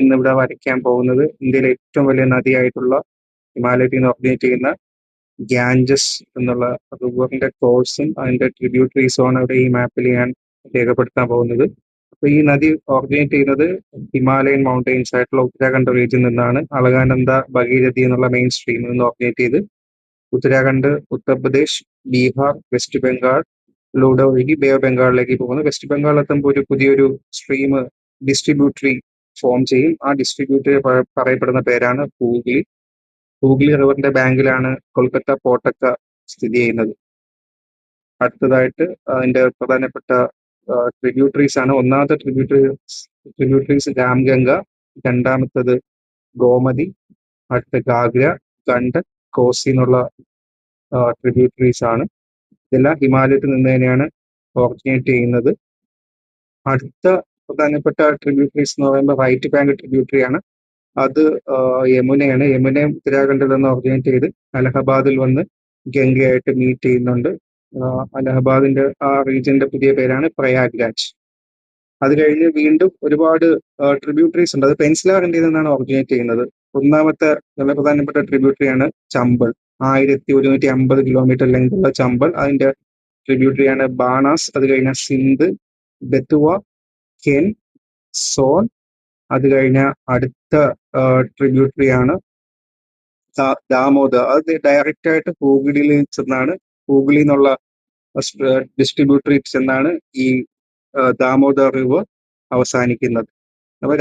ഇന്നിവിടെ വരയ്ക്കാൻ പോകുന്നത് ഇന്ത്യയിലെ ഏറ്റവും വലിയ നദിയായിട്ടുള്ള ഹിമാലയത്തിൽ നിന്ന് ഒറിജിനേറ്റ് ചെയ്യുന്ന ഗാഞ്ചസ് എന്നുള്ള റിവറിന്റെ കോഴ്സും അതിന്റെ ട്രിബ്യൂട്ടറീസും ആണ് ഇവിടെ ഈ മാപ്പിൽ ഞാൻ രേഖപ്പെടുത്താൻ പോകുന്നത്. അപ്പൊ ഈ നദി ഒറിജിനേറ്റ് ചെയ്യുന്നത് ഹിമാലയൻ മൗണ്ടെയിൻസ് ആയിട്ടുള്ള ഉത്തരാഖണ്ഡ് റീജിയനിൽ നിന്നാണ്. അളകാനന്ദ ഭഗീരഥി എന്നുള്ള മെയിൻ സ്ട്രീമിൽ നിന്ന് ഒറിജിനേറ്റ് ചെയ്ത് ഉത്തരാഖണ്ഡ്, ഉത്തർപ്രദേശ്, ബീഹാർ, വെസ്റ്റ് ബംഗാൾ ലൂടെ ഒഴുകി ബേ ഓഫ് ബംഗാളിലേക്ക് പോകുന്നു. വെസ്റ്റ് ബംഗാൾ എത്തുമ്പോൾ ഒരു പുതിയൊരു സ്ട്രീം ഡിസ്ട്രിബ്യൂട്ടറി ഫോം ചെയ്യും. ആ ഡിസ്ട്രിബ്യൂട്ടറി പറയപ്പെടുന്ന പേരാണ് ഹൂഗ്ലി. ഹൂഗ്ലി റിവറിന്റെ ബാങ്കിലാണ് കൊൽക്കത്ത പോർട്ടൊക്ക സ്ഥിതി ചെയ്യുന്നത്. അടുത്തതായിട്ട് അതിന്റെ പ്രധാനപ്പെട്ട ട്രിബ്യൂട്ടറീസ് ആണ്. ഒന്നാമത്തെ ട്രിബ്യൂട്ടറീസ് രാംഗംഗ, രണ്ടാമത്തത് ഗോമതി, അടുത്ത ഗാഗ്ര, ഗണ്ഡക്, കോസി എന്നുള്ള ട്രിബ്യൂട്ടറീസ് ആണ്. ഇതെല്ലാം ഹിമാലയത്തിൽ നിന്ന് തന്നെയാണ് ഒറിജിനേറ്റ് ചെയ്യുന്നത്. അടുത്ത പ്രധാനപ്പെട്ട ട്രിബ്യൂട്ടറീസ് എന്ന് പറയുമ്പോൾ റൈറ്റ് ബാങ്ക് ട്രിബ്യൂട്ടറി ആണ്. അത് യമുനയാണ്. യമുന ഉത്തരാഖണ്ഡിൽ നിന്ന് ഒറിജിനേറ്റ് ചെയ്ത് അലഹബാദിൽ വന്ന് ഗംഗയായിട്ട് മീറ്റ് ചെയ്യുന്നുണ്ട്. അലഹബാദിന്റെ ആ റീജിയന്റെ പുതിയ പേരാണ് പ്രയാഗ്രാജ്. അത് കഴിഞ്ഞ് വീണ്ടും ഒരുപാട് ട്രിബ്യൂട്ടറീസ് ഉണ്ട്. അത് പെൻസിലാറിന്റെ നിന്നാണ് ഒറിജിനേറ്റ് ചെയ്യുന്നത്. ഒന്നാമത്തെ വളരെ പ്രധാനപ്പെട്ട ട്രിബ്യൂട്ടറിയാണ് ചമ്പൾ. 1150 കിലോമീറ്റർ ലെങ്ത് ഉള്ള ചമ്പൾ. അതിന്റെ ട്രിബ്യൂട്ടറിയാണ് ബാണാസ്. അത് കഴിഞ്ഞ സിന്ധ്, ബെത്തുവ, കെൻ, സോൻ. അത് കഴിഞ്ഞ അടുത്ത ട്രിബ്യൂട്ടറിയാണ് ദാമോദർ. അത് ഡയറക്റ്റ് ആയിട്ട് ഹൂഗ്ലിയിൽ ചെന്നാണ്, ഹൂഗ്ലി എന്നുള്ള ഡിസ്ട്രിബ്യൂട്ടറി ചെന്നാണ് ഈ ദാമോദർ റിവർ അവസാനിക്കുന്നത്. അപ്പൊ